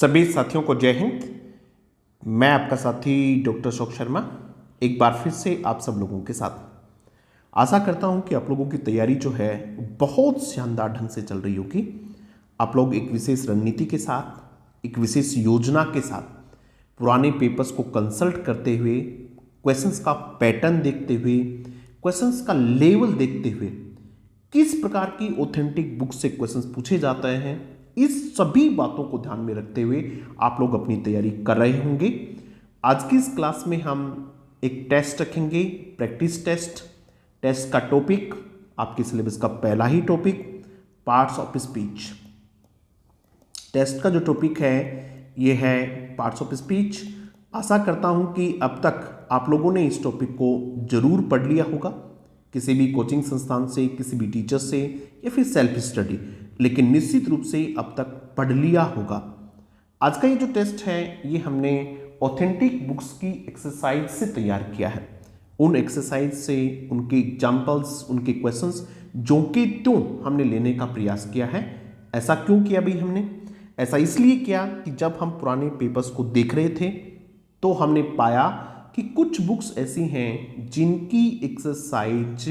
सभी साथियों को जय हिंद। मैं आपका साथी डॉक्टर अशोक शर्मा एक बार फिर से आप सब लोगों के साथ आशा करता हूं कि आप लोगों की तैयारी जो है बहुत शानदार ढंग से चल रही होगी। आप लोग एक विशेष रणनीति के साथ, एक विशेष योजना के साथ पुराने पेपर्स को कंसल्ट करते हुए, क्वेश्चंस का पैटर्न देखते हुए, क्वेश्चंस का लेवल देखते हुए, किस प्रकार की ऑथेंटिक बुक से क्वेश्चंस पूछे जाते हैं, इस सभी बातों को ध्यान में रखते हुए आप लोग अपनी तैयारी कर रहे होंगे। आज की इस क्लास में हम एक टेस्ट रखेंगे, प्रैक्टिस टेस्ट। टेस्ट का टॉपिक आपके सिलेबस का पहला ही topic, parts of speech. Test का जो टॉपिक है ये है पार्ट्स ऑफ स्पीच। आशा करता हूं कि अब तक आप लोगों ने इस टॉपिक को जरूर पढ़ लिया होगा, किसी भी कोचिंग संस्थान से, किसी भी टीचर से या फिर सेल्फ स्टडी, लेकिन निश्चित रूप से अब तक पढ़ लिया होगा। आज का ये जो टेस्ट है ये हमने ऑथेंटिक बुक्स की एक्सरसाइज से तैयार किया है। उन एक्सरसाइज से उनके एग्जाम्पल्स, उनके क्वेश्चंस जो कि त्यों हमने लेने का प्रयास किया है। ऐसा क्यों किया भाई हमने? ऐसा इसलिए किया कि जब हम पुराने पेपर्स को देख रहे थे तो हमने पाया कि कुछ बुक्स ऐसी हैं जिनकी एक्सरसाइज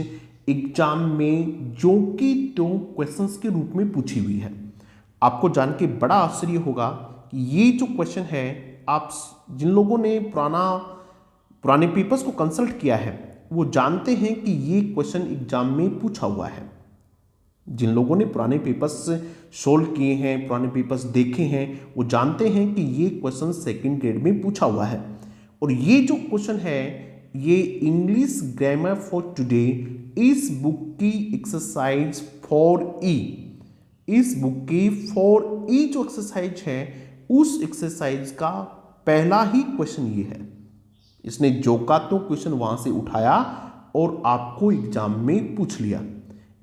एग्जाम में जो कि त्यों क्वेश्चंस के रूप में पूछी हुई है। आपको जान के बड़ा आश्चर्य होगा कि ये जो क्वेश्चन है, आप जिन लोगों ने पुराने पेपर्स को कंसल्ट किया है वो जानते हैं कि ये क्वेश्चन एग्जाम में पूछा हुआ है। जिन लोगों ने पुराने पेपर्स सोल्व किए हैं, पुराने पेपर्स देखे हैं, वो जानते हैं कि ये क्वेश्चन सेकंड ग्रेड में पूछा हुआ है। और ये जो क्वेश्चन है ये इंग्लिश ग्रामर फॉर टुडे इस बुक की एक्सरसाइज 4E, इस बुक की 4E जो एक्सरसाइज है उस एक्सरसाइज का पहला ही क्वेश्चन ये है। इसने जो का तो क्वेश्चन वहां से उठाया और आपको एग्जाम में पूछ लिया।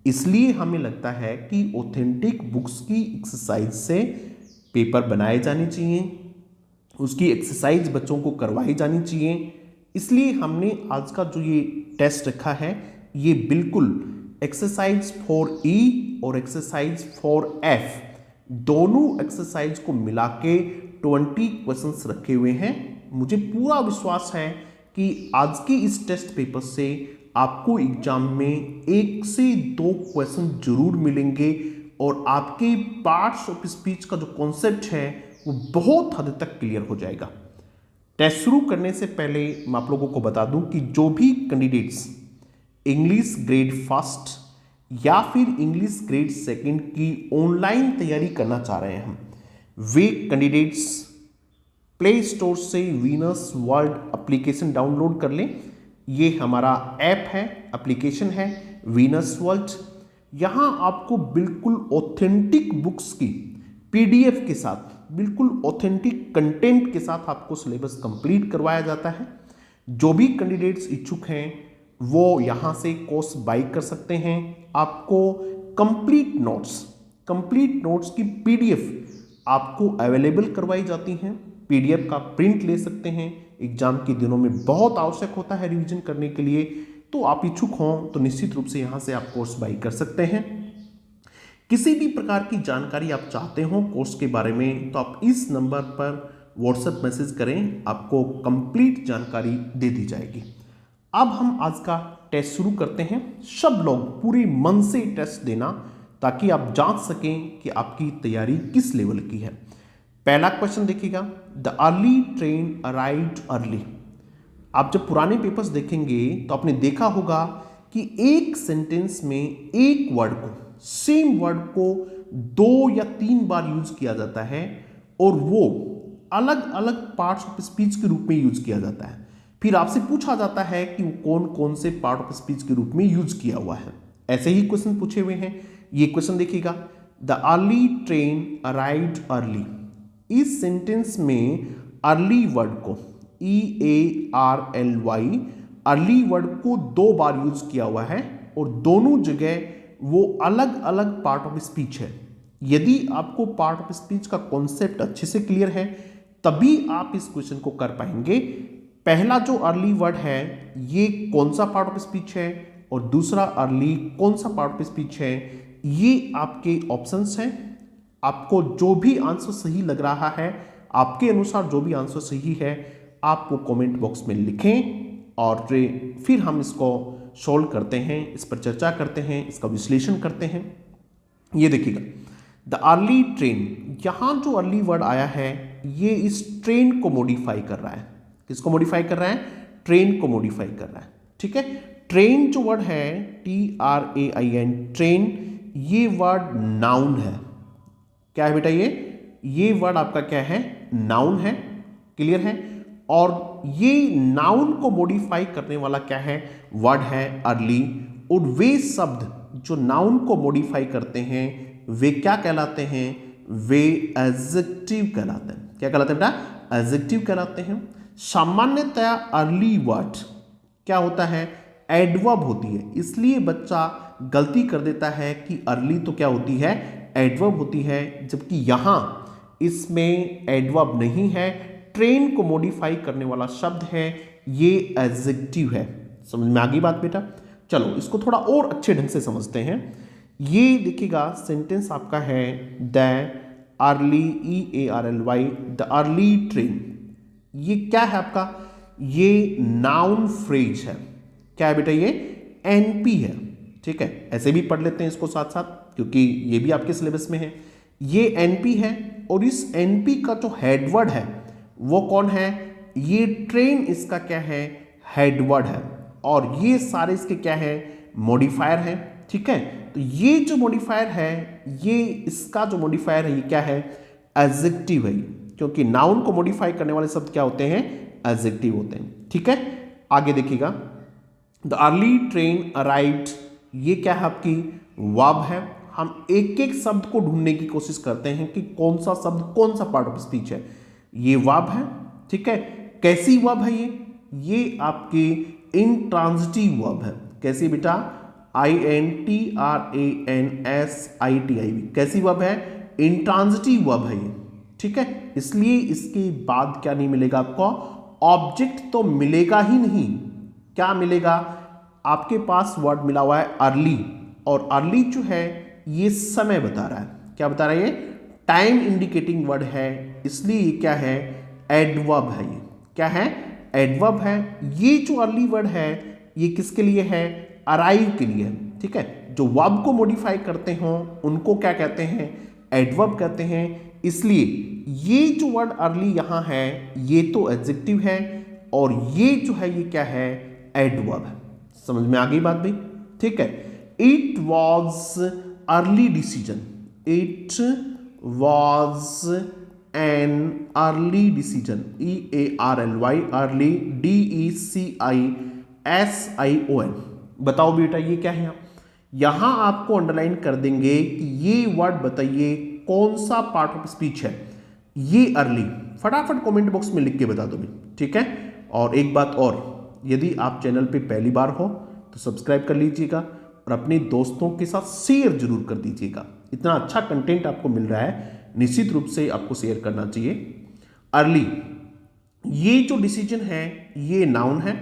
इसलिए हमें लगता है कि ऑथेंटिक बुक्स की एक्सरसाइज से पेपर बनाए जाने चाहिए, उसकी एक्सरसाइज बच्चों को करवाई जानी चाहिए। इसलिए हमने आज का जो ये टेस्ट रखा है ये बिल्कुल एक्सरसाइज 4E और एक्सरसाइज 4F दोनों एक्सरसाइज को मिला के 20 क्वेश्चंस रखे हुए हैं। मुझे पूरा विश्वास है कि आज के इस टेस्ट पेपर से आपको एग्जाम में 1 से 2 क्वेश्चन जरूर मिलेंगे और आपके पार्ट्स ऑफ स्पीच का जो कॉन्सेप्ट है वो बहुत हद तक क्लियर हो जाएगा। टेस्ट शुरू करने से पहले मैं आप लोगों को बता दूं कि जो भी कैंडिडेट्स इंग्लिश ग्रेड फर्स्ट या फिर इंग्लिश ग्रेड सेकंड की ऑनलाइन तैयारी करना चाह रहे हैं, वे कैंडिडेट्स प्ले स्टोर से वीनस वर्ल्ड एप्लीकेशन डाउनलोड कर लें। ये हमारा ऐप है, एप्लीकेशन है वीनस वर्ल्ड। यहाँ आपको बिल्कुल ऑथेंटिक बुक्स की PDF के साथ, बिल्कुल ऑथेंटिक कंटेंट के साथ आपको सिलेबस कंप्लीट करवाया जाता है। जो भी कैंडिडेट्स इच्छुक हैं वो यहाँ से कोर्स बाय कर सकते हैं। आपको कंप्लीट नोट्स की PDF आपको अवेलेबल करवाई जाती हैं। PDF का प्रिंट ले सकते हैं। एग्जाम के दिनों में बहुत आवश्यक होता है रिवीजन करने के लिए। तो आप इच्छुक हों तो निश्चित रूप से यहाँ से आप कोर्स बाय कर सकते हैं। किसी भी प्रकार की जानकारी आप चाहते हो कोर्स के बारे में तो आप इस नंबर पर व्हाट्सएप मैसेज करें, आपको कंप्लीट जानकारी दे दी जाएगी। अब हम आज का टेस्ट शुरू करते हैं। सब लोग पूरे मन से टेस्ट देना ताकि आप जांच सकें कि आपकी तैयारी किस लेवल की है। पहला क्वेश्चन देखिएगा, the early train arrived early. आप जब पुराने पेपर्स देखेंगे तो आपने देखा होगा कि एक सेंटेंस में एक वर्ड को, सेम वर्ड को 2 या 3 बार यूज किया जाता है और वो अलग अलग पार्ट्स ऑफ स्पीच के रूप में यूज किया जाता है। फिर आपसे पूछा जाता है कि वो कौन कौन से पार्ट ऑफ स्पीच के रूप में यूज किया हुआ है। ऐसे ही क्वेश्चन पूछे हुए हैं। ये क्वेश्चन देखिएगा, the early train arrived early. इस सेंटेंस में अर्ली वर्ड को EARLY, अर्ली वर्ड को 2 बार यूज किया हुआ है और दोनों जगह वो अलग अलग पार्ट ऑफ स्पीच है। यदि आपको पार्ट ऑफ स्पीच का कॉन्सेप्ट अच्छे से क्लियर है तभी आप इस क्वेश्चन को कर पाएंगे। पहला जो अर्ली वर्ड है ये कौन सा पार्ट ऑफ स्पीच है और दूसरा अर्ली कौन सा पार्ट ऑफ स्पीच है, ये आपके ऑप्शंस हैं। आपको जो भी आंसर सही लग रहा है आपके अनुसार जो भी आंसर सही है आप वो कमेंट बॉक्स में लिखें और फिर हम इसको सोल्व करते हैं, इस पर चर्चा करते हैं, इसका विश्लेषण करते हैं। ये देखिएगा, द अर्ली ट्रेन, यहाँ जो अर्ली वर्ड आया है ये इस ट्रेन को मॉडिफाई कर रहा है। किसको मॉडिफाई कर रहा है? ट्रेन को मॉडिफाई कर रहा है। ठीक है, ट्रेन जो वर्ड है TRAIN, ट्रेन, ये वर्ड नाउन है। क्या है बेटा? ये वर्ड आपका क्या है? नाउन है। क्लियर है? और ये नाउन को मॉडिफाई करने वाला क्या है? वर्ड है अर्ली। और वे शब्द जो नाउन को मॉडिफाई करते हैं वे क्या कहलाते हैं? वे एडजेक्टिव कहलाते हैं। क्या कहलाते हैं बेटा? एडजेक्टिव कहलाते हैं। सामान्यतया अर्ली वर्ड क्या होता है? एडवर्ब होती है, इसलिए बच्चा गलती कर देता है कि अर्ली तो क्या होती है? एडवर्ब होती है, जबकि यहां इसमें एडवर्ब नहीं है, ट्रेन को मॉडिफाई करने वाला शब्द है, ये एडजेक्टिव है। समझ में आ गई बात बेटा? चलो इसको थोड़ा और अच्छे ढंग से समझते हैं। ये देखिएगा, सेंटेंस आपका है the early, EARLY, the early train. ये क्या है आपका? ये नाउन फ्रेज है। क्या है बेटा? ये NP है। ठीक है, ऐसे भी पढ़ लेते हैं इसको साथ साथ, क्योंकि ये भी आपके सिलेबस में है। ये NP है और इस NP का जो हेडवर्ड है वो कौन है? ये ट्रेन इसका क्या है? हेडवर्ड है। और ये सारे इसके क्या है? मॉडिफायर है। ठीक है, तो ये जो मॉडिफायर है, ये इसका जो मॉडिफायर है ये क्या है? एडजेक्टिव है, क्योंकि नाउन को मॉडिफाई करने वाले शब्द क्या होते हैं? एडजेक्टिव होते हैं। ठीक है, आगे देखिएगा, द अर्ली ट्रेन अराइव्ड, ये क्या है? आपकी वर्ब है। हम एक एक शब्द को ढूंढने की कोशिश करते हैं कि कौन सा शब्द कौन सा पार्ट ऑफ स्पीच है। ये वर्ब है। ठीक है, कैसी वर्ब है ये आपकी इंट्रांजिटिव वर्ब है। कैसी बेटा? INTRANSITIV, कैसी वर्ब है? इंट्रांजिटिव वर्ब है ये। ठीक है, इसलिए इसके बाद क्या नहीं मिलेगा आपको? ऑब्जेक्ट तो मिलेगा ही नहीं। क्या मिलेगा? आपके पास वर्ड मिला हुआ है अर्ली, और अर्ली जो है ये समय बता रहा है। क्या बता रहा है? ये टाइम इंडिकेटिंग वर्ड है, इसलिए ये क्या है? एडवर्ब है। ये क्या है? एडवर्ब है। ये जो अर्ली वर्ड है ये किसके लिए है? अराइव के लिए। ठीक है, जो वर्ब को मॉडिफाई करते हो उनको क्या कहते हैं? एडवर्ब कहते हैं। इसलिए ये जो वर्ड अर्ली यहां है ये तो एडजेक्टिव है, और ये जो है ये क्या है? एडवर्ब है। समझ में आ गई बात भाई? ठीक है, it was early decision, it was an early decision, EARLY, early, DECISION। बताओ बेटा ये क्या है? यहां आपको अंडरलाइन कर देंगे कि ये वर्ड बताइए कौन सा पार्ट ऑफ स्पीच है। ये अर्ली, फटाफट कमेंट बॉक्स में लिख के बता दो भी। ठीक है, और एक बात और, यदि आप चैनल पे पहली बार हो तो सब्सक्राइब कर लीजिएगा और अपने दोस्तों के साथ शेयर जरूर कर दीजिएगा। इतना अच्छा कंटेंट आपको मिल रहा है, निश्चित रूप से आपको शेयर करना चाहिए। अर्ली, ये जो डिसीजन है ये नाउन है,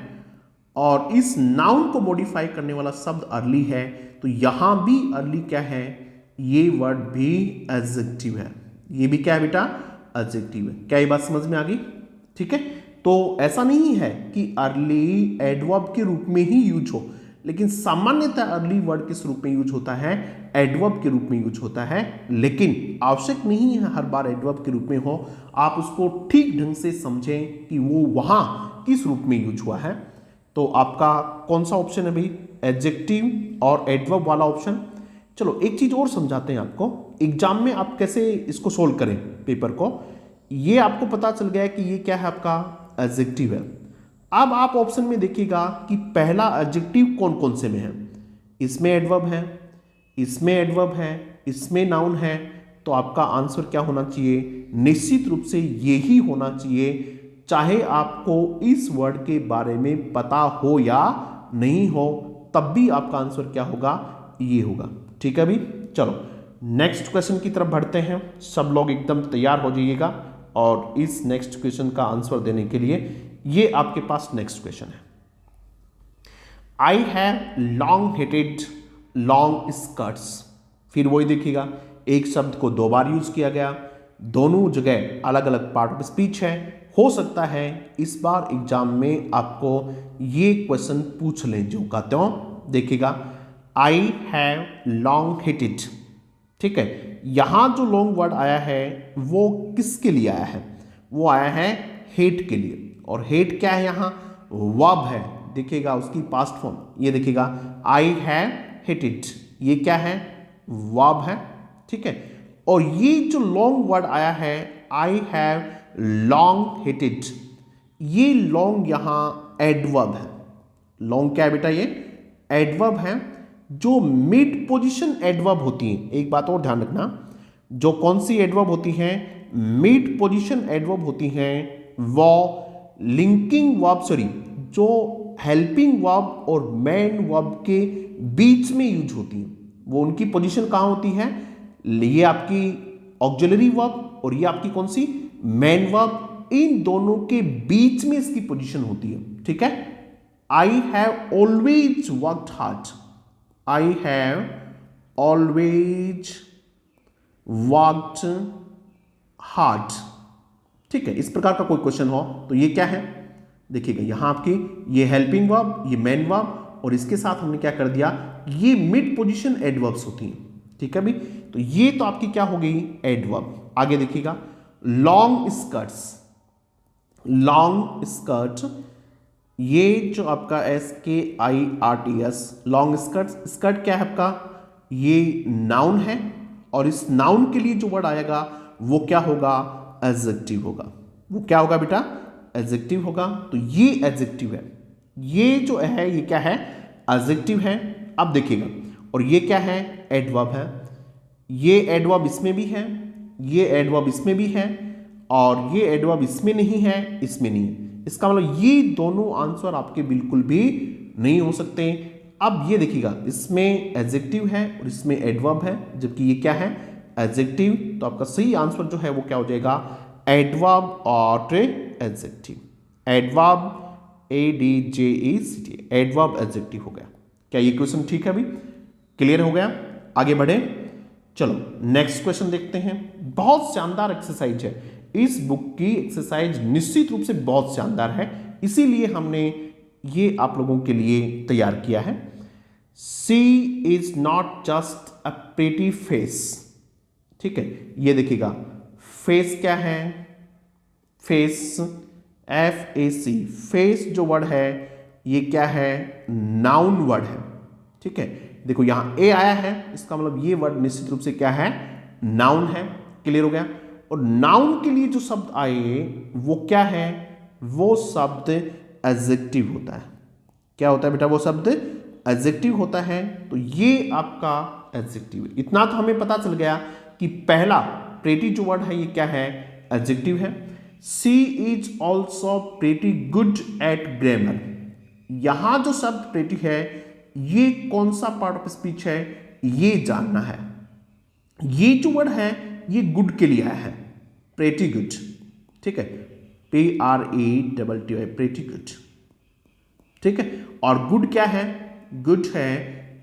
और इस नाउन को मॉडिफाई करने वाला शब्द अर्ली है, तो यहां भी अर्ली क्या है? ये वर्ड भी एडजेक्टिव है। ये भी क्या है बेटा? एडजेक्टिव है। क्या ये बात समझ में आ गई? ठीक है, तो ऐसा नहीं है कि अर्ली एडवर्ब के रूप में ही यूज हो, लेकिन सामान्यतः अर्ली वर्ड किस रूप में यूज होता है? एडवर्ब के रूप में यूज होता है। लेकिन आवश्यक नहीं है हर बार एडवर्ब के रूप में हो, आप उसको ठीक ढंग से समझें कि वो वहां किस रूप में यूज हुआ है। तो आपका कौन सा ऑप्शन है भाई? एडजेक्टिव और एडवर्ब वाला ऑप्शन। चलो एक चीज और समझाते हैं आपको, एग्जाम में आप कैसे इसको सोल्व करें पेपर को। ये आपको पता चल गया कि ये क्या है? आपका एडजेक्टिव है। अब आप ऑप्शन में देखिएगा कि पहला एडजेक्टिव कौन कौन से में है। इसमें एडवर्ब है, इसमें एडवर्ब है, इसमें नाउन है, तो आपका आंसर क्या होना चाहिए? निश्चित रूप से यही होना चाहिए, चाहे आपको इस वर्ड के बारे में पता हो या नहीं हो, तब भी आपका आंसर क्या होगा? ये होगा। ठीक है भाई, चलो नेक्स्ट क्वेश्चन की तरफ बढ़ते हैं। सब लोग एकदम तैयार हो जाइएगा, और इस नेक्स्ट क्वेश्चन का आंसर देने के लिए ये आपके पास नेक्स्ट क्वेश्चन है। I have long hated long skirts. फिर वही देखिएगा, एक शब्द को दो बार यूज किया गया, दोनों जगह अलग अलग पार्ट ऑफ स्पीच है। हो सकता है इस बार एग्जाम में आपको ये क्वेश्चन पूछ लें जो का त्यों। देखिएगा, आई हैव लॉन्ग हिटेड, ठीक है। यहां जो लॉन्ग वर्ड आया है वो किसके लिए आया है? वो आया है हेट के लिए। और हेट क्या है? यहाँ वर्ब है। देखिएगा उसकी पास्ट फॉर्म, ये देखिएगा आई हैव हेटेड, ये क्या है? वर्ब है, ठीक है। और ये जो लॉन्ग वर्ड आया है आई हैव लॉन्ग हेटेड, ये लॉन्ग यहां एडवर्ब है। लॉन्ग क्या है बेटा? ये एडवर्ब है। जो मिड पोजीशन एडवर्ब होती है, एक बात और ध्यान रखना, जो कौन सी एडवर्ब होती हैं? मिड पोजीशन एडवर्ब होती हैं वो लिंकिंग वर्ब, सॉरी, जो हेल्पिंग वर्ब और मेन वर्ब के बीच में यूज होती हैं। वो उनकी पोजीशन कहां होती है? ये आपकी ऑक्सिलरी वर्ब और ये आपकी कौन सी? Main verb. इन दोनों के बीच में इसकी पोजीशन होती है, ठीक है। I have always worked hard, I have always worked hard, ठीक है। इस प्रकार का कोई क्वेश्चन हो तो ये क्या है? देखिएगा यहां आपकी ये हेल्पिंग वर्ब, ये मेन वर्ब, और इसके साथ हमने क्या कर दिया? ये मिड पोजीशन एडवर्ब्स होती हैं, ठीक है भाई। तो ये तो आपकी क्या हो गई? एडवर्ब। आगे देखिएगा, लॉन्ग स्कर्ट्स, लॉन्ग स्कर्ट, ये जो आपका SKIRTS लॉन्ग स्कर्ट, स्कर्ट क्या है आपका? ये नाउन है। और इस नाउन के लिए जो वर्ड आएगा वो क्या होगा? एडजेक्टिव होगा। वो क्या होगा बेटा? एडजेक्टिव होगा। तो ये एडजेक्टिव है, ये जो है ये क्या है? एडजेक्टिव है। अब देखिएगा, और ये क्या है? एडवर्ब है। ये एडवर्ब इसमें भी है, ये एडवर्ब इसमें भी है, और ये एडवर्ब इसमें नहीं है, इसमें नहीं है। इसका मतलब ये दोनों आंसर आपके बिल्कुल भी नहीं हो सकते। अब ये देखिएगा, इसमें एडजेक्टिव है और इसमें एडवर्ब है, जबकि ये क्या है? एडजेक्टिव। तो आपका सही आंसर जो है वो क्या हो जाएगा? एडवर्ब और adjective. Adverb ADJECT, adverb adjective हो गया। क्या ये क्वेश्चन ठीक है अभी? क्लियर हो गया? आगे बढ़े, चलो नेक्स्ट क्वेश्चन देखते हैं। बहुत शानदार एक्सरसाइज है, इस बुक की एक्सरसाइज निश्चित रूप से बहुत शानदार है, इसीलिए हमने ये आप लोगों के लिए तैयार किया है। She is not just a pretty face, ठीक है। ये देखिएगा, फेस क्या है? फेस, FAC, फेस जो वर्ड है ये क्या है? नाउन वर्ड है, ठीक है। देखो यहां ए आया है, इसका मतलब ये वर्ड निश्चित रूप से क्या है? नाउन है। क्लियर हो गया? और नाउन के लिए जो शब्द आए वो क्या है? वो शब्द एडजेक्टिव होता है। क्या होता है बेटा? वो शब्द एडजेक्टिव होता है। तो ये आपका एडजेक्टिव है। इतना तो हमें पता चल गया कि पहला प्रेटी जो वर्ड है ये क्या है? एडजेक्टिव है। She is also pretty good at grammar, यहां जो शब्द प्रेटी है ये कौन सा पार्ट ऑफ स्पीच है ये जानना है। ये जो वर्ड है ये गुड के लिए आया है, प्रेटी गुड, ठीक है। PRETTY, प्रेटी गुड, ठीक है। और गुड क्या है? गुड है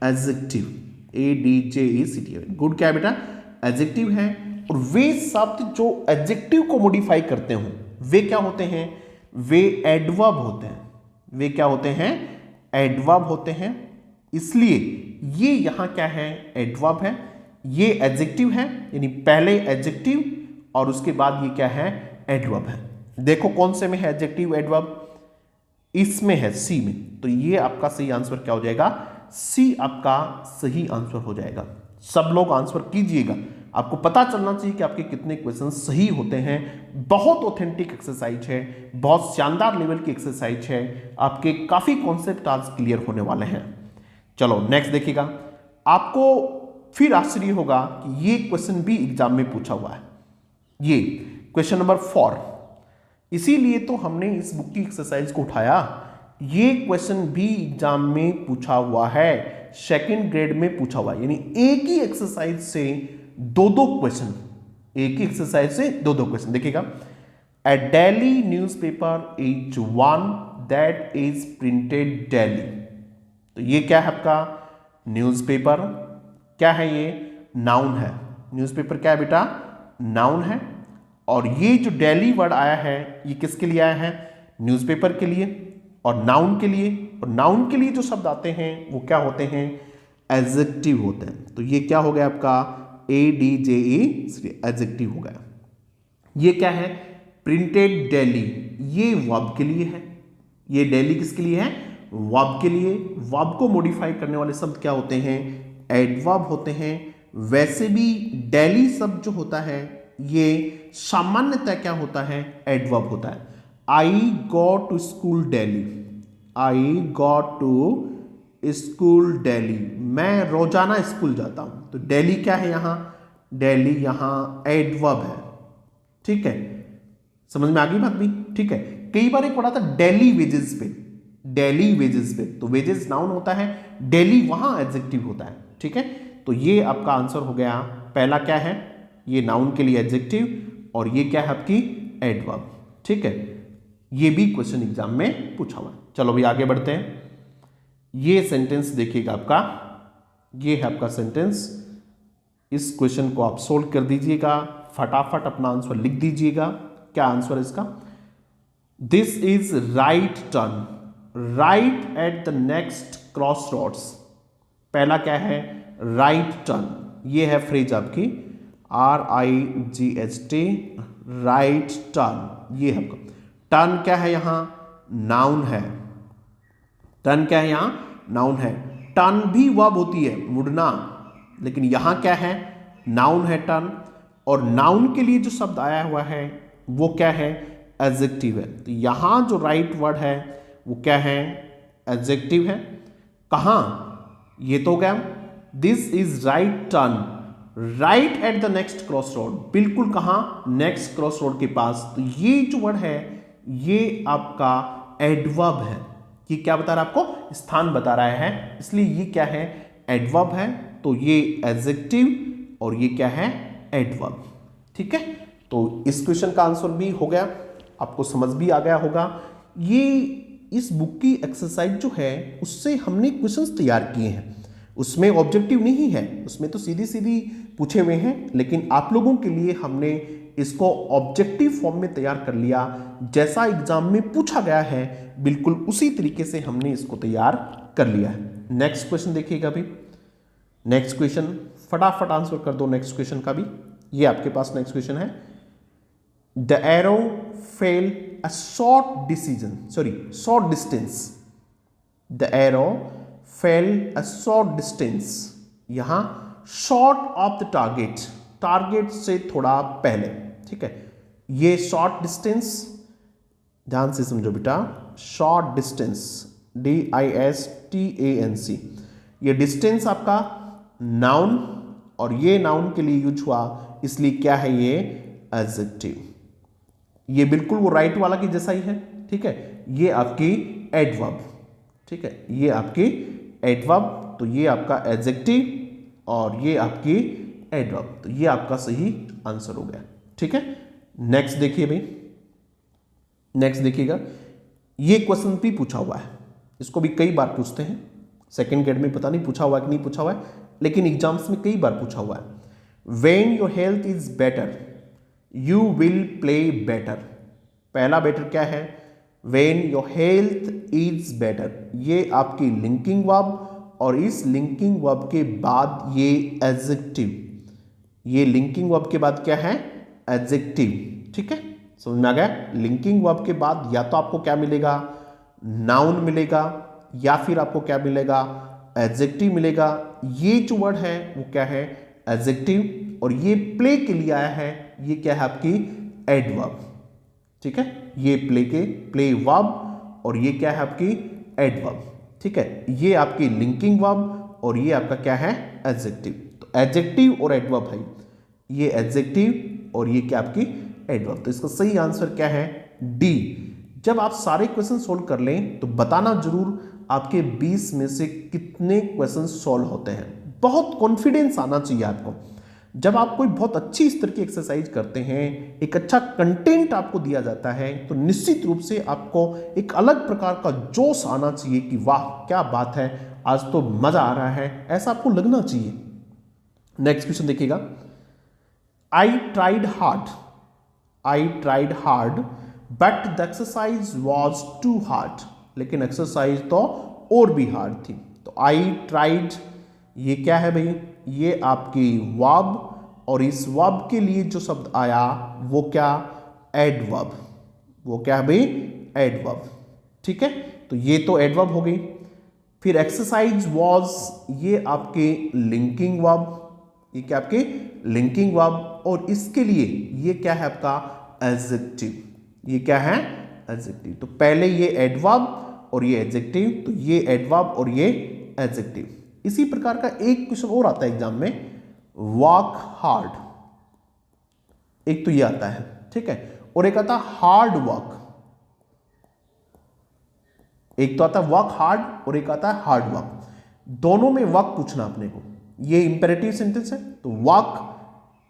एडजेक्टिव, ADJECT। गुड क्या है बेटा? एडजेक्टिव है। और वे शब्द जो एडजेक्टिव को मॉडिफाई करते हो वे क्या होते हैं? वे एडवर्ब होते हैं। वे क्या होते हैं? एडवर्ब होते हैं। इसलिए ये यहां क्या है? एडवर्ब है। ये एडजेक्टिव है, यानी पहले एडजेक्टिव और उसके बाद ये क्या है? एडवर्ब है। देखो कौन से में है एडजेक्टिव एडवर्ब? इसमें है, सी में। तो ये आपका सही आंसर क्या हो जाएगा? सी आपका सही आंसर हो जाएगा। सब लोग आंसर कीजिएगा, आपको पता चलना चाहिए कि आपके कितने क्वेश्चन सही होते हैं। बहुत ऑथेंटिक एक्सरसाइज है, बहुत शानदार लेवल की एक्सरसाइज है, आपके काफी कॉन्सेप्ट आज क्लियर होने वाले हैं। चलो नेक्स्ट देखिएगा, आपको फिर आश्चर्य होगा कि ये क्वेश्चन भी एग्जाम में पूछा हुआ है। ये क्वेश्चन नंबर 4, इसीलिए तो हमने इस बुक की एक्सरसाइज को उठाया। ये क्वेश्चन भी एग्जाम में पूछा हुआ है, सेकंड ग्रेड में पूछा हुआ है, यानी एक ही एक्सरसाइज से दो दो क्वेश्चन, एक ही एक्सरसाइज से दो दो क्वेश्चन। देखिएगा, a daily newspaper is one that is printed daily. तो ये क्या है आपका? न्यूज़पेपर क्या है? ये नाउन है। न्यूज़पेपर क्या है बेटा? नाउन है। और ये जो डेली वर्ड आया है ये किसके लिए आया है? न्यूज़पेपर के लिए और नाउन के लिए। और नाउन के लिए जो शब्द आते हैं वो क्या होते हैं? एडजेक्टिव होते हैं। तो ये क्या हो गया आपका? ADJE एडजेक्टिव हो गया। ये क्या है? प्रिंटेड डेली, ये वर्ब के लिए है। ये डेली किसके लिए है? वर्ब के लिए। वर्ब को मॉडिफाई करने वाले शब्द क्या होते हैं? एडवर्ब होते हैं। वैसे भी डेली शब्द जो होता है ये सामान्यतः क्या होता है? एडवर्ब होता है। I got to school daily, I got to school daily, मैं रोजाना स्कूल जाता हूं। तो डेली क्या है यहां? डेली यहां एडवर्ब है। ठीक है, समझ में आ गई बात भी? ठीक है। कई बार एक पढ़ा था डेली वेजेस पे, डेली वेजेस पे, तो वेजेस नाउन होता है, डेली वहां एडजेक्टिव होता है। ठीक है, तो ये आपका आंसर हो गया। पहला क्या है? ये नाउन के लिए एडजेक्टिव और ये क्या है आपकी? एडवर्ब। ठीक है, ये भी क्वेश्चन एग्जाम में पूछा हुआ है। चलो भाई आगे बढ़ते हैं। ये सेंटेंस देखिएगा आपका, ये है आपका सेंटेंस। इस क्वेश्चन को आप सोल्व कर दीजिएगा, फटाफट अपना आंसर लिख दीजिएगा। क्या आंसर है इसका? This is right turn, right at the next cross roads. पहला क्या है? Right turn. ये है फ्रेज आपकी RIGHT, राइट टर्न। ये है आपका टर्न। क्या है यहां? नाउन है। टर्न क्या है यहां? नाउन है। टर्न भी वर्ब होती है, मुड़ना, लेकिन यहां क्या है? नाउन है टर्न। और नाउन के लिए जो शब्द आया हुआ है वो क्या है? एडजेक्टिव है। तो यहां जो राइट वर्ड है वो क्या है? एडजेक्टिव है। कहां? ये तो क्या? This is right turn, right at the next cross road. बिल्कुल कहां? नेक्स्ट क्रॉस रोड के पास। तो ये जो वर्ड है ये आपका एडवर्ब है। ये क्या बता रहा है आपको? स्थान बता रहा है, इसलिए ये क्या है? एडवर्ब है। तो ये एडजेक्टिव और ये क्या है? एडवर्ब। ठीक है, तो इस क्वेश्चन का आंसर भी हो गया, आपको समझ भी आ गया होगा। ये इस बुक की एक्सरसाइज जो है उससे हमने क्वेश्चंस तैयार किए हैं, उसमें ऑब्जेक्टिव नहीं है, उसमें तो सीधी सीधी पूछे हुए हैं, लेकिन आप लोगों के लिए हमने इसको ऑब्जेक्टिव फॉर्म में तैयार कर लिया। जैसा एग्जाम में पूछा गया है बिल्कुल उसी तरीके से हमने इसको तैयार कर लिया है। नेक्स्ट क्वेश्चन देखिएगा अभी। नेक्स्ट क्वेश्चन फटाफट आंसर कर दो नेक्स्ट क्वेश्चन का भी। ये आपके पास नेक्स्ट क्वेश्चन है। The arrow fell a short distance. The arrow fell a short distance. यहां short of the target, target से थोड़ा पहले। ठीक है, ये शॉर्ट डिस्टेंस, ध्यान से समझो बेटा, शॉर्ट डिस्टेंस DISTANC। ये डिस्टेंस आपका नाउन और ये नाउन के लिए यूज हुआ, इसलिए क्या है? ये एडजेक्टिव। ये बिल्कुल वो राइट वाला की जैसा ही है। ठीक है, ये आपकी एडवर्ब। ठीक है, ये आपकी एडवर्ब, तो ये आपका एडजेक्टिव और ये आपकी एडवर्ब। तो ये आपका सही आंसर हो गया। ठीक है, नेक्स्ट देखिए भाई। नेक्स्ट देखिएगा, ये क्वेश्चन भी पूछा हुआ है, इसको भी कई बार पूछते हैं। सेकंड ग्रेड में पता नहीं पूछा हुआ है कि नहीं पूछा हुआ है, लेकिन एग्जाम्स में कई बार पूछा हुआ है। When your health is better you will play better. पहला बेटर क्या है? When your health is better. ये आपकी लिंकिंग वर्ब और इस लिंकिंग वर्ब के बाद ये एडजेक्टिव। ये लिंकिंग वर्ब के बाद क्या है? एडजेक्टिव। ठीक है, समझ में आ गया? लिंकिंग वर्ब के बाद या तो आपको क्या मिलेगा? नाउन मिलेगा, या फिर आपको क्या मिलेगा? एडजेक्टिव मिलेगा। ये जो वर्ड है वो क्या है? एडजेक्टिव। और ये प्ले के लिए आया है, ये क्या है? आपकी एडवर्ब। ठीक है, ये प्ले वर्ब और ये क्या है? आपकी एडवर्ब। ठीक है, ये आपकी लिंकिंग वर्ब और ये आपका क्या है? एडजेक्टिव। तो एडजेक्टिव और एडवर्ब है, ये एडजेक्टिव और ये क्या आपकी एडवर्ब। तो इसका सही आंसर क्या है? डी। जब आप सारे क्वेश्चन सोल्व कर लें तो बताना जरूर आपके 20 में से कितने क्वेश्चन सॉल्व होते हैं। बहुत कॉन्फिडेंस आना चाहिए आपको। जब आप कोई बहुत अच्छी स्तर की एक्सरसाइज करते हैं, एक अच्छा कंटेंट आपको दिया जाता है, तो निश्चित रूप से आपको एक अलग प्रकार का जोश आना चाहिए कि वाह क्या बात है, आज तो मजा आ रहा है, ऐसा आपको लगना चाहिए। नेक्स्ट क्वेश्चन देखिएगा। I tried hard I tried hard but the exercise was too hard, लेकिन एक्सरसाइज तो और भी हार्ड थी। तो आई ट्राइड ये क्या है भाई, ये आपकी वर्ब, और इस वर्ब के लिए जो शब्द आया वो क्या, एडवर्ब। वो क्या है भाई, एडवर्ब। ठीक है, तो ये तो एडवर्ब हो गई। फिर एक्सरसाइज वॉज, ये आपके लिंकिंग वर्ब, ये क्या आपके लिंकिंग वर्ब, और इसके लिए ये क्या है आपका एडजेक्टिव। ये क्या है, एडजेक्टिव। तो पहले ये एडवर्ब और ये एडजेक्टिव, तो ये एडवर्ब और ये एडजेक्टिव। इसी प्रकार का एक क्वेश्चन और आता है एग्जाम में, वर्क हार्ड, एक तो ये आता है, ठीक है, और एक आता है हार्ड वर्क। एक तो आता है वर्क हार्ड और एक आता है हार्ड वर्क। दोनों में वर्क पूछना अपने को, ये इंपेरेटिव सेंटेंस है, तो वर्क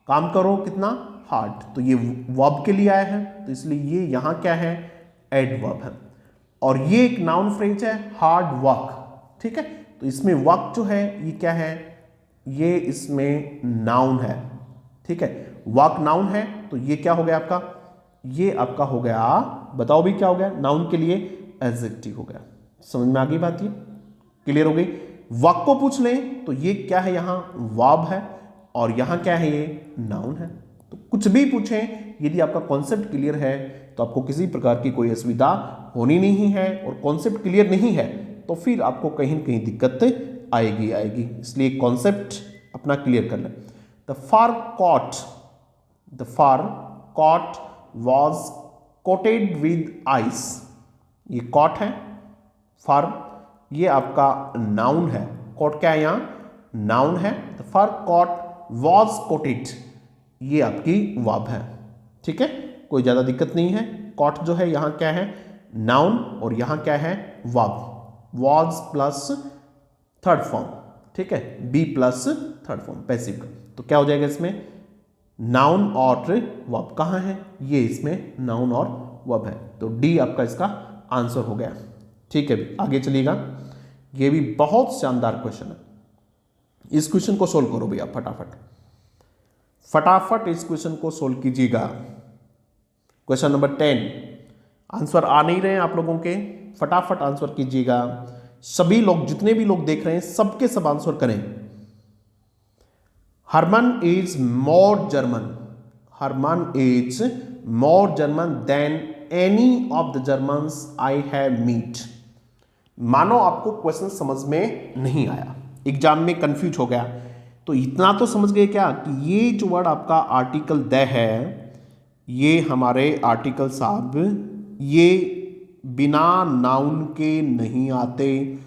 काम करो कितना, हार्ड, तो ये वर्ब के लिए आया है, तो इसलिए ये यहां क्या है, एडवर्ब है। और ये एक नाउन फ्रेज है, हार्ड वर्क। ठीक है, तो इसमें वर्क जो है ये क्या है, ये इसमें नाउन है। ठीक है, वर्क नाउन है, तो ये क्या हो गया आपका, ये आपका हो गया, बताओ भी क्या हो गया, नाउन के लिए एडजेक्टिव हो गया। समझ में आ गई बात, ये क्लियर हो गई। वर्क को पूछ लें तो ये क्या है, यहां वर्ब है, और यहां क्या है, ये नाउन है। तो कुछ भी पूछें, यदि आपका कॉन्सेप्ट क्लियर है तो आपको किसी प्रकार की कोई असुविधा होनी नहीं है, और कॉन्सेप्ट क्लियर नहीं है तो फिर आपको कहीं न कहीं दिक्कत आएगी आएगी। इसलिए कॉन्सेप्ट अपना क्लियर कर लें। The fur coat, the fur coat was coated with ice, ये कॉट है, फार ये आपका नाउन है, कॉट क्या है, यहां नाउन है। The fur coat was coated, ये आपकी वर्ब है। ठीक है, कोई ज्यादा दिक्कत नहीं है। कॉट जो है यहां क्या है, नाउन, और यहां क्या है, verb, was plus third form. ठीक है, be plus third form passive का, तो क्या हो जाएगा इसमें, नाउन और वर्ब कहां है, ये इसमें नाउन और वर्ब है, तो डी आपका इसका आंसर हो गया। ठीक है, आगे चलिएगा, ये भी बहुत शानदार क्वेश्चन है। इस क्वेश्चन को सोल्व करो भैया फटाफट, फटाफट इस क्वेश्चन को सोल्व कीजिएगा। क्वेश्चन नंबर 10, आंसर आ नहीं रहे हैं आप लोगों के, फटाफट आंसर कीजिएगा। सभी लोग, जितने भी लोग देख रहे हैं, सबके सब आंसर करें। Herman is more German, Herman is more German than any of the Germans I have meet. मानो आपको क्वेश्चन समझ में नहीं आया, एग्जाम में कंफ्यूज हो गया, तो इतना तो समझ गए क्या कि ये जो वर्ड आपका आर्टिकल द है, ये हमारे आर्टिकल साहब ये बिना नाउन के नहीं आते,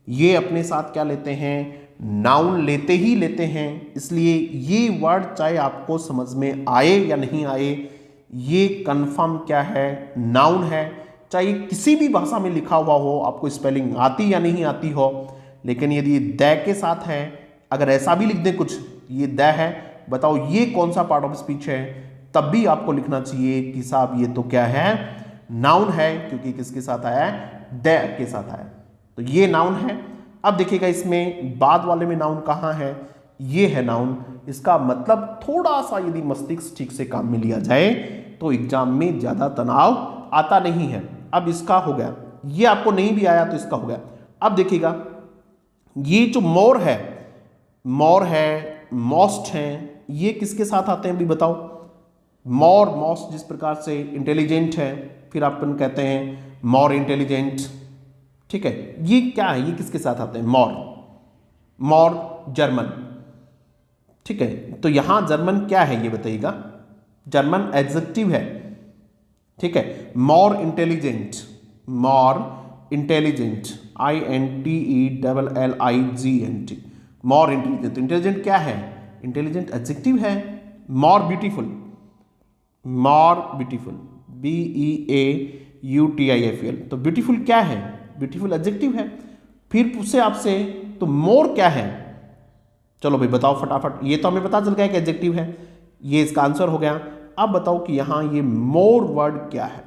ये अपने साथ क्या लेते हैं, नाउन लेते ही लेते हैं। इसलिए ये वर्ड चाहे आपको समझ में आए या नहीं आए, ये कंफर्म क्या है, नाउन है। चाहे किसी भी भाषा में लिखा हुआ हो, आपको स्पेलिंग आती या नहीं आती हो, लेकिन यदि द के साथ है, अगर ऐसा भी लिख दें कुछ, ये द है, बताओ ये कौन सा पार्ट ऑफ स्पीच है, तब भी आपको लिखना चाहिए कि साहब ये तो क्या है, नाउन है, क्योंकि किसके साथ आया है, द के साथ आया, तो ये नाउन है। अब देखिएगा इसमें बाद वाले में नाउन कहाँ है, ये है नाउन। इसका मतलब थोड़ा सा यदि मस्तिष्क ठीक से काम में लिया जाए तो एग्जाम में ज्यादा तनाव आता नहीं है। अब इसका हो गया, ये आपको नहीं भी आया तो इसका हो गया। अब देखिएगा ये जो मोर है, मोर है, मोस्ट है, ये किसके साथ आते हैं भी बताओ, मोर मोस्ट जिस प्रकार से इंटेलिजेंट है, फिर अपन कहते हैं मोर इंटेलिजेंट। ठीक है, ये क्या है, ये किसके साथ आते हैं, मोर, मोर जर्मन। ठीक है, तो यहां जर्मन क्या है ये बताइएगा, जर्मन एडजेक्टिव है। ठीक है, more intelligent, more intelligent, INTELLIGENT, more intelligent. Intelligent क्या है, इंटेलिजेंट एडजेक्टिव है। More beautiful, more beautiful, BEAUTIFUL, तो ब्यूटीफुल क्या है, ब्यूटीफुल एडजेक्टिव है। फिर पूछे आपसे तो मोर क्या है, चलो भाई बताओ फटाफट, ये तो हमें पता चल गया कि एडजेक्टिव है, ये इसका आंसर हो गया। अब बताओ कि यहां ये मोर वर्ड क्या है,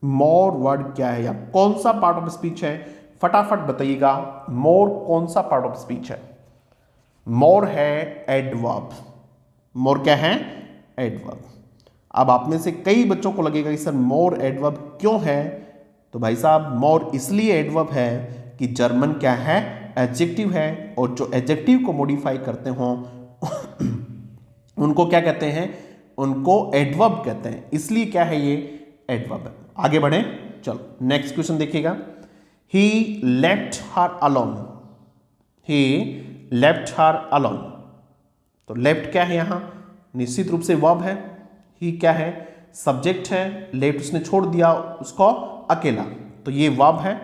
मोर वर्ड क्या है, या कौन सा पार्ट ऑफ स्पीच है, फटाफट बताइएगा। मोर कौन सा पार्ट ऑफ स्पीच है, मोर है एडवर्ब, मोर क्या है, एडवर्ब। अब आप में से कई बच्चों को लगेगा कि सर मोर एडवर्ब क्यों है, तो भाई साहब मोर इसलिए एडवर्ब है कि जर्मन क्या है, एडजेक्टिव है, और जो एडजेक्टिव को मॉडिफाई करते हो उनको क्या कहते हैं, उनको एडवर्ब कहते हैं, इसलिए क्या है, ये एडवर्ब है। आगे बढ़े, चलो नेक्स्ट क्वेश्चन देखिएगा। ही लेफ्ट हर अलोन, ही लेफ्ट हर अलोन, तो लेफ्ट क्या है यहां, निश्चित रूप से वर्ब है। ही क्या है, सब्जेक्ट है, लेफ्ट उसने छोड़ दिया उसको अकेला, तो ये वर्ब है,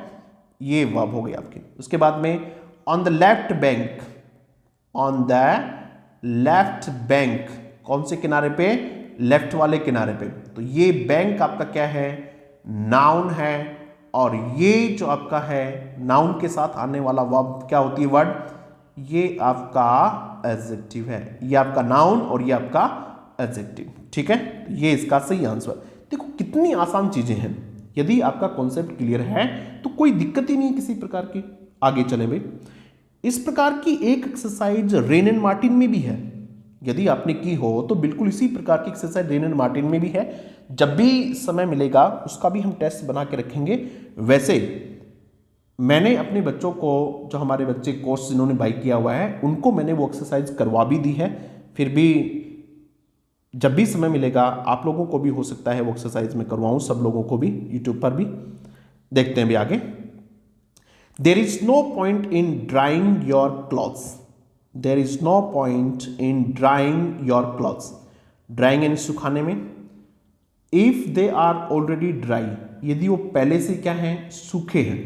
ये वर्ब हो गई आपकी। उसके बाद में on the left bank, on the left bank, कौन से किनारे पे, लेफ्ट वाले किनारे पे, तो ये बैंक आपका क्या है, नाउन है, और ये जो आपका है नाउन के साथ आने वाला वर्ब क्या होती है वर्ड, ये आपका एडजेक्टिव है, ये आपका नाउन और ये आपका एडजेक्टिव, ठीक है, ये इसका सही आंसर। देखो कितनी आसान चीजें हैं, यदि आपका कॉन्सेप्ट क्लियर है तो कोई दिक्कत ही नहीं किसी प्रकार की। आगे चलें भाई, इस प्रकार की एक एक्सरसाइज रेन एंड मार्टिन में भी है, यदि आपने की हो तो बिल्कुल इसी प्रकार की एक्सरसाइज रेन एंड मार्टिन में भी है। जब भी समय मिलेगा उसका भी हम टेस्ट बना के रखेंगे। वैसे मैंने अपने बच्चों को, जो हमारे बच्चे कोर्स जिन्होंने बाई किया हुआ है, उनको मैंने वो एक्सरसाइज करवा भी दी है। फिर भी जब भी समय मिलेगा आप लोगों को भी हो सकता है वो एक्सरसाइज में करवाऊं, सब लोगों को भी, यूट्यूब पर भी। देखते हैं भी आगे। There is no point in drying your clothes, there is no point in drying your clothes, drying यानी सुखाने में। If they are already dry, यदि वो पहले से क्या है, सूखे हैं,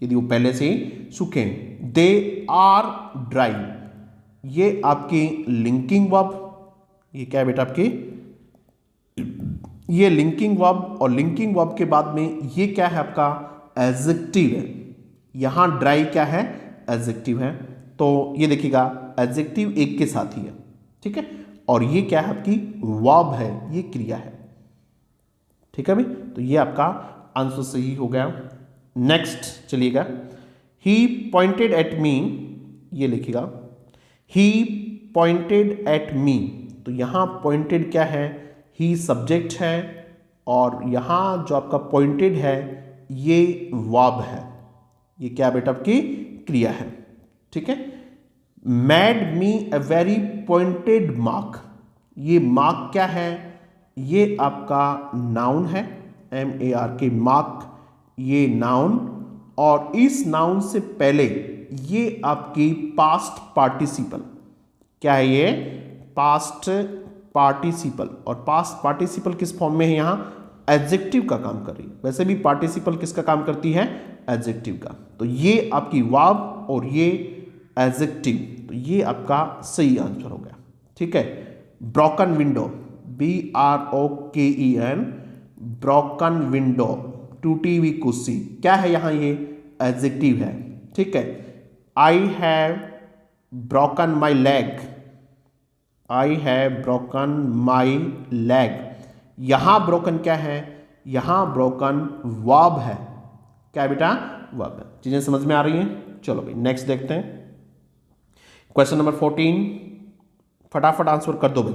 यदि वो पहले से सूखे हैं। दे आर ड्राई, ये आपकी लिंकिंग वर्ब, ये क्या है बेटा आपकी, ये लिंकिंग वर्ब, और लिंकिंग वर्ब के बाद में ये क्या है आपका एडजेक्टिव है। यहां ड्राई क्या है, एडजेक्टिव है, तो ये देखिएगा एडजेक्टिव एक के साथ ही है, ठीक है, और ये क्या है आपकी वर्ब है, ये क्रिया है, ठीक है भाई। तो ये आपका आंसर सही हो गया। नेक्स्ट चलिएगा, ही पॉइंटेड एट मी, ये लिखिएगा ही पॉइंटेड एट मी, तो यहां पॉइंटेड क्या है, ही सब्जेक्ट है, और यहां जो आपका पॉइंटेड है ये वर्ब है, ये क्या बेटा आपकी क्रिया है, ठीक है। Mad me a very pointed mark, ये मार्क क्या है, ये आपका नाउन है, MARK मार्क, ये नाउन, और इस नाउन से पहले ये आपकी पास्ट पार्टिसिपल, क्या है ये पास्ट पार्टिसिपल, और पास्ट पार्टिसिपल किस फॉर्म में है, यहां एडजेक्टिव का काम कर रही है। वैसे भी पार्टिसिपल किसका काम करती है, एडजेक्टिव का, तो ये आपकी वर्ब और ये एडजेक्टिव, तो ये आपका सही आंसर हो गया, ठीक है। Broken window, BROKEN, broken window, टूटी हुई कुर्सी, क्या है यहां ये एडजेक्टिव है, ठीक है। I have broken my leg, I have broken my leg, यहां ब्रोकन क्या है, यहां ब्रोकन वर्ब है, क्या बेटा वर्ब है। चीजें समझ में आ रही हैं, चलो भाई नेक्स्ट देखते हैं। क्वेश्चन नंबर 14, फटाफट आंसर कर दो भाई,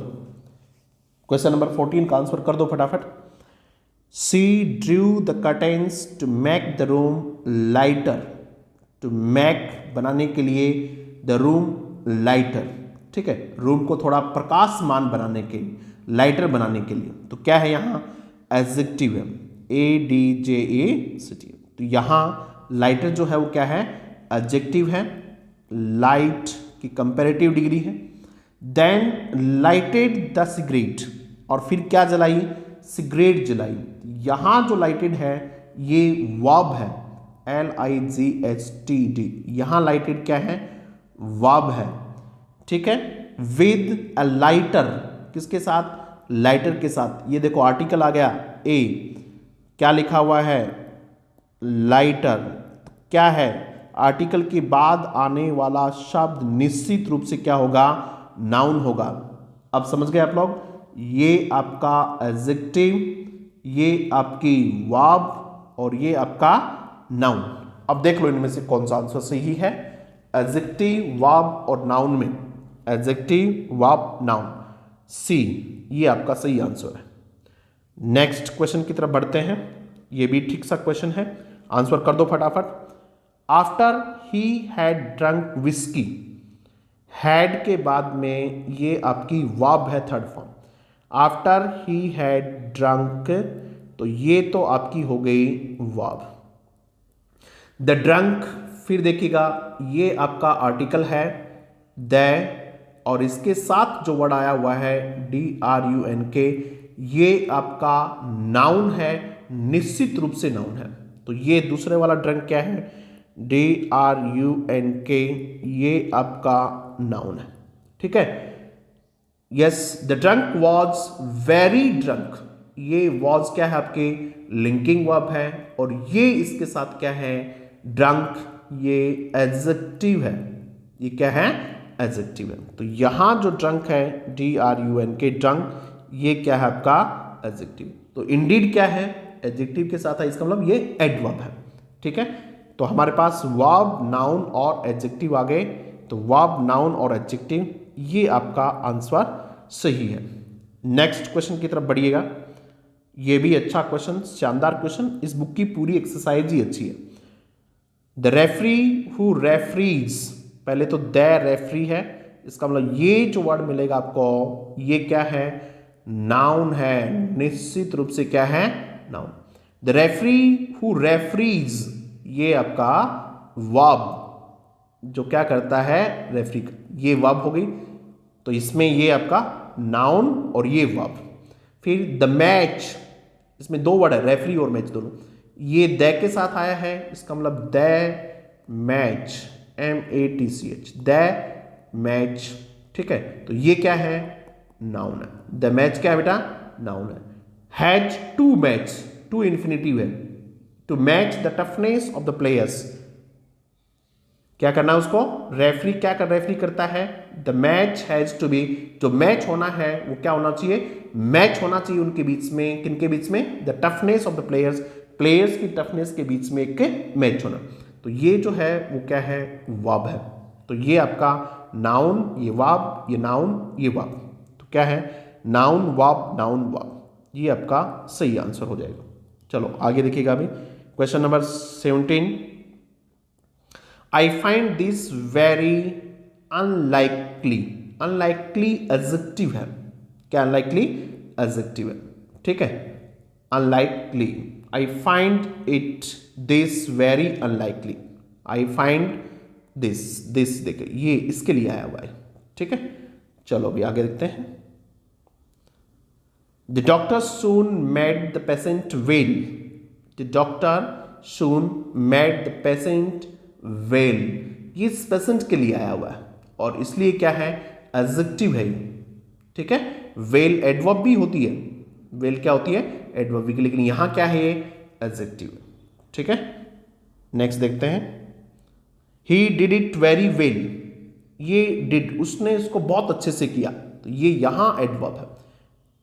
क्वेश्चन नंबर 14 का आंसर कर दो फटाफट। She drew the curtains to make the room lighter, to make बनाने के लिए, द रूम लाइटर, ठीक है, रूम को थोड़ा प्रकाशमान बनाने के, लाइटर बनाने के लिए, तो क्या है यहां एडजेक्टिव है, ADJECT, तो यहां लाइटर जो है वो क्या है एडजेक्टिव है, लाइट की कंपैरेटिव डिग्री है। देन लाइटेड द सिगरेट, और फिर क्या जलाई, सिगरेट जलाई, यहां जो लाइटेड है ये वर्ब है, LIGHTD, यहां लाइटेड क्या है वर्ब है, ठीक है। विद अ लाइटर, किसके साथ, लाइटर के साथ, ये देखो आर्टिकल आ गया ए, क्या लिखा हुआ है लाइटर, क्या है आर्टिकल के बाद आने वाला शब्द निश्चित रूप से क्या होगा, नाउन होगा। अब समझ गए आप लोग, ये आपका एडजेक्टिव, ये आपकी वर्ब और ये आपका नाउन। अब देख लो इनमें से कौन सा आंसर सही है, एडजेक्टिव वर्ब और नाउन में, एडजेक्टिव वर्ब नाउन, सी ये आपका सही आंसर है। नेक्स्ट क्वेश्चन की तरफ बढ़ते हैं। ये भी ठीक सा क्वेश्चन है, आंसर कर दो फटाफट। After he had drunk whisky, had के बाद में ये आपकी वर्ब है third form. After he had drunk, तो ये तो आपकी हो गई वर्ब। द ड्रंक, फिर देखिएगा ये आपका आर्टिकल है द, और इसके साथ जो वर्ड आया हुआ है DRUNK, ये आपका नाउन है, निश्चित रूप से नाउन है। तो ये दूसरे वाला ड्रंक क्या है, DRUNK, ये आपका नाउन है। ठीक है, yes, the drunk was very drunk, ये वॉज क्या है आपके लिंकिंग वर्ब है, और ये इसके साथ क्या है ड्रंक, ये एडजेक्टिव है। ये क्या है, एडजेक्टिव है। तो यहां जो ड्रंक है DRUNK ड्रंक, ये क्या है आपका एडजेक्टिव। तो इंडीड क्या है, एडजेक्टिव के साथ है, इसका मतलब ये एडवर्ब है। ठीक है, तो हमारे पास वर्ब, नाउन और एडजेक्टिव आ गए। तो वर्ब, नाउन और एडजेक्टिव, ये आपका आंसर सही है। नेक्स्ट क्वेश्चन की तरफ बढ़िएगा। ये भी अच्छा क्वेश्चन, शानदार क्वेश्चन, इस बुक की पूरी एक्सरसाइज ही अच्छी है। द रेफरी हु रेफरीज, पहले तो द रेफरी है, इसका मतलब ये जो वर्ड मिलेगा आपको, ये क्या है, नाउन है, निश्चित रूप से क्या है, noun. The referee who referees, ये आपका वर्ब, जो क्या करता है रेफरी, ये वर्ब हो गई। तो इसमें ये आपका नाउन और ये वर्ब। फिर द मैच, इसमें दो वर्ड है, रेफरी और मैच दोनों, ये द के साथ आया है, इसका मतलब the match, MATCH, the match. ठीक है, तो ये क्या है, नाउन है। द मैच क्या है बेटा, नाउन है। Has to match, to infinitive है, to match the toughness of the players, क्या करना है उसको, रेफरी क्या कर, रेफरी करता है, the match has to be, जो मैच होना है वो क्या होना चाहिए, मैच होना चाहिए उनके बीच में, किनके बीच में, the toughness of the players, players की टफनेस के बीच में एक मैच होना। तो ये जो है वो क्या है, वर्ब है। तो ये आपका नाउन, ये वर्ब, ये नाउन, ये वर्ब, तो क्या है, नाउन वर्ब, नाउन वर्ब, ये आपका सही आंसर हो जाएगा। चलो आगे देखिएगा अभी question number 17। I find this very unlikely, unlikely adjective है, क्या unlikely एडजेक्टिव है। ठीक है, unlikely, I find it this very unlikely, I find this, this देखिए ये इसके लिए आया हुआ है। ठीक है, चलो अभी आगे देखते हैं। The doctor soon made the patient well, the doctor soon made the patient well, ये इस पेशेंट के लिए आया हुआ है और इसलिए क्या है, एडजेक्टिव है ये। ठीक है, वेल एडवर्ब भी होती है, वेल क्या होती है, एडवर्ब भी, लेकिन यहां क्या है, ये एडजेक्टिव है। ठीक है, नेक्स्ट देखते हैं। He did it very well, ये डिड, उसने इसको बहुत अच्छे से किया, तो ये यहां एडवर्ब है।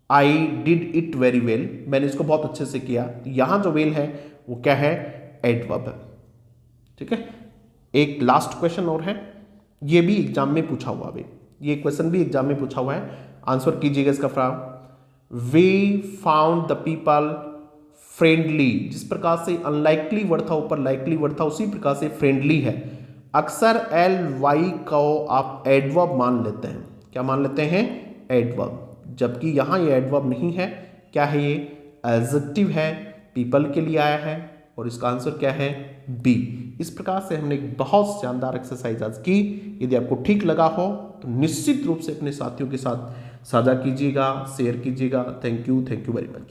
I did it very well, मैंने इसको बहुत अच्छे से किया, यहां जो वेल है वो क्या है, एडवर्ब है। ठीक है, एक लास्ट क्वेश्चन और है, ये भी एग्जाम में पूछा हुआ है, ये क्वेश्चन भी एग्जाम में पूछा हुआ है, आंसर कीजिएगा इसका from. We found the people friendly, जिस प्रकार से अनलाइकली वर्ड था, ऊपर लाइकली वर्ड था, उसी प्रकार से फ्रेंडली है। अक्सर LY को आप एडवर्ब मान लेते हैं, क्या मान लेते हैं, एडवर्ब, जबकि यहां ये एडवर्ब नहीं है, क्या है, ये एडजेक्टिव है, पीपल के लिए आया है, और इसका आंसर क्या है, बी। इस प्रकार से हमने एक बहुत शानदार एक्सरसाइज आज की। यदि आपको ठीक लगा हो तो निश्चित रूप से अपने साथियों के साथ साझा कीजिएगा, शेयर कीजिएगा। Thank you very much.